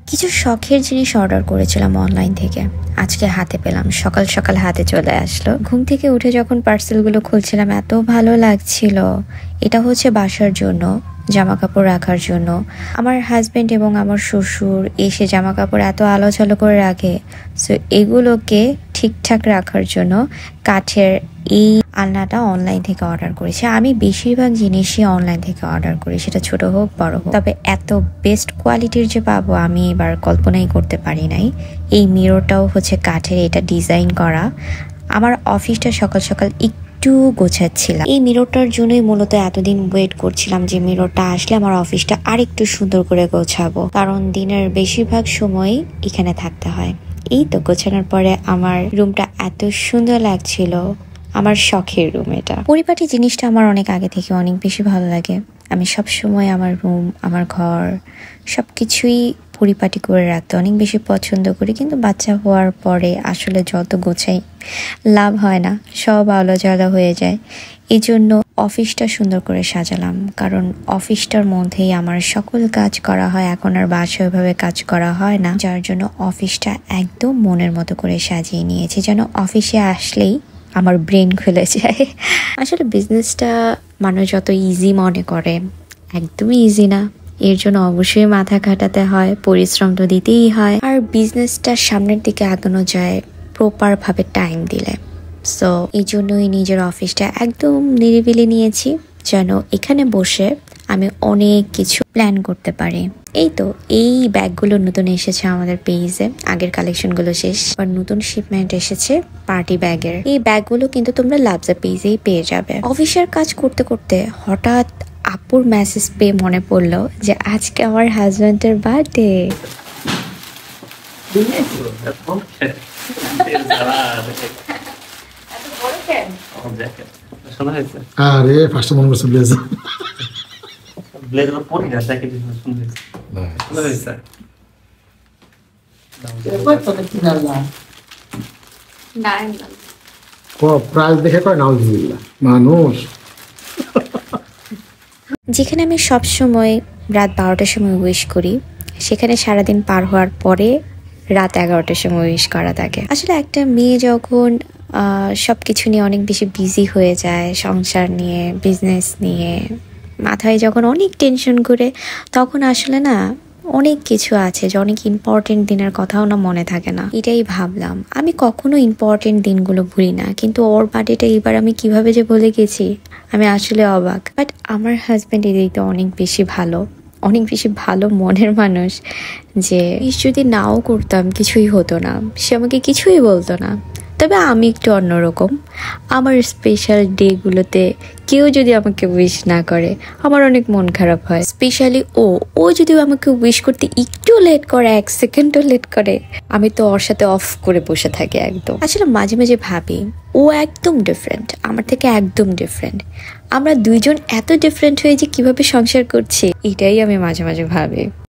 কিছু শখের জিনিস অর্ডার করেছিলাম অনলাইন থেকে, আজকে হাতে পেলাম। সকাল সকাল হাতে চলে আসলো। ঘুম থেকে উঠে যখন পার্সেলগুলো খুলছিলাম এত ভালো লাগছিল। এটা হচ্ছে বাসার জন্য, জামা কাপড় রাখার জন্য। আমার হাজবেন্ড এবং আমার শ্বশুর এসে জামা কাপড় এত আলোচলো করে রাখে, সো এগুলোকে ঠিকঠাক রাখার জন্য কাঠের এই আলনাটা অনলাইন থেকে অর্ডার করেছি। আমি বেশিরভাগ জিনিসই অনলাইন থেকে অর্ডার করি, সেটা ছোট হোক বড় হোক। তবে এত বেস্ট কোয়ালিটির যে পাবো আমি এবার কল্পনাই করতে পারি নাই। এই মিররটাও হচ্ছে কাঠের, এটা ডিজাইন করা। আমার অফিসটা সকাল সকাল একটু গোছাচ্ছিলাম, এই মিররটার জন্যই মূলত এতদিন ওয়েট করছিলাম যে মিররটা আসলে আমার অফিসটা আরেকটু সুন্দর করে গোছাবো, কারণ দিনের বেশিরভাগ সময় এখানে থাকতে হয়। এই তো গোছানোর পরে আমার রুমটা এত সুন্দর লাগছিল, আমার শখের রুম এটা। পরিপাটি জিনিসটা আমার অনেক আগে থেকে অনেক বেশি ভালো লাগে। আমি সব সময় আমার রুম, আমার ঘর সবকিছুই পরিপাটি করে রাখতে অনেক বেশি পছন্দ করি, কিন্তু বাচ্চা হওয়ার পরে আসলে যত গোছাই লাভ হয় না, সব আলোচনা হয়ে যায়। এই জন্য অফিসটা সুন্দর করে সাজালাম, কারণ অফিসটার মধ্যেই আমার সকল কাজ করা হয়। এখন আর বাসায় ওইভাবে কাজ করা হয় না, যার জন্য অফিসটা একদম মনের মতো করে সাজিয়ে নিয়েছি, যেন অফিসে আসলেই আমার ব্রেন খুলে যায়। আসলে বিজনেসটা মানুষ যত ইজি মনে করে, একদমই ইজি না। এর জন্য অবশ্যই মাথা খাটাতে হয়, পরিশ্রম তো দিতেই হয়। আর বিজনেসটা সামনের দিকে আগানো যায় প্রপার ভাবে টাইম দিলে। সো এই জন্যই নিজের অফিসটা একদম নিরিবিলি নিয়েছি, যেন এখানে বসে আমি অনেক কিছু প্ল্যান করতে পারি। এই তো এই ব্যাগগুলো নতুন এসেছে আমাদের পেজে, আগের কালেকশনগুলো শেষ, আর নতুন শিপমেন্ট এসেছে পার্টি ব্যাগের। এই ব্যাগগুলো কিন্তু তোমরা লাভজা পেজেই পেয়ে যাবে। অফিসের কাজ করতে করতে হঠাৎ আপুর মেসেজ পেয়ে মনে পড়লো যে আজকে আমার হাজবেন্ডের বার্থডে। আরে ফার্স্ট মনে করছে ব্লেজার ব্লেজার পরি না, জ্যাকেট সুন্দর হয়েছে। প্রাইস দেখে কয় নাউজুবিল্লাহ মানুষ। যেখানে আমি সবসময় রাত 12টার সময় উইশ করি, সেখানে সারাদিন পার হওয়ার পরে রাত 11টার সময় উইশ করা থাকে। আসলে একটা মেয়ে যখন সবকিছু নিয়ে অনেক বেশি বিজি হয়ে যায়, সংসার নিয়ে, বিজনেস নিয়ে, মাথায় যখন অনেক টেনশন করে, তখন আসলে না অনেক কিছু আছে যে অনেক ইম্পর্টেন্ট দিনের কথাও না মনে থাকে না। এটাই ভাবলাম, আমি কখনো ইম্পর্টেন্ট দিনগুলো ভুলি না, কিন্তু ওর বার্থডেটা এবার আমি কিভাবে যে ভুলে গেছি, আমি আসলে অবাক। বাট আমার হাজব্যান্ড এদিক তো অনেক বেশি ভালো, অনেক বেশি ভালো মনের মানুষ, যে যদি নাও করতাম কিছুই হতো না, সে আমাকে কিছুই বলতো না। তবে আমি একটু অন্যরকম, আমার স্পেশাল ডেগুলোতে কেউ যদি আমাকে উইশ না করে আমার অনেক মন খারাপ হয়। স্পেশালি ও যদি আমাকে উইশ করতে একটু লেট করে, 1 সেকেন্ডও লেট করে, আমি তো ওর সাথে অফ করে বসে থাকি একদম। আসলে মাঝে মাঝে ভাবি ও একদম ডিফারেন্ট, আমার থেকে একদম ডিফারেন্ট। আমরা দুইজন এত ডিফারেন্ট হয়ে যে কিভাবে সংসার করছি, এটাই আমি মাঝে মাঝে ভাবি।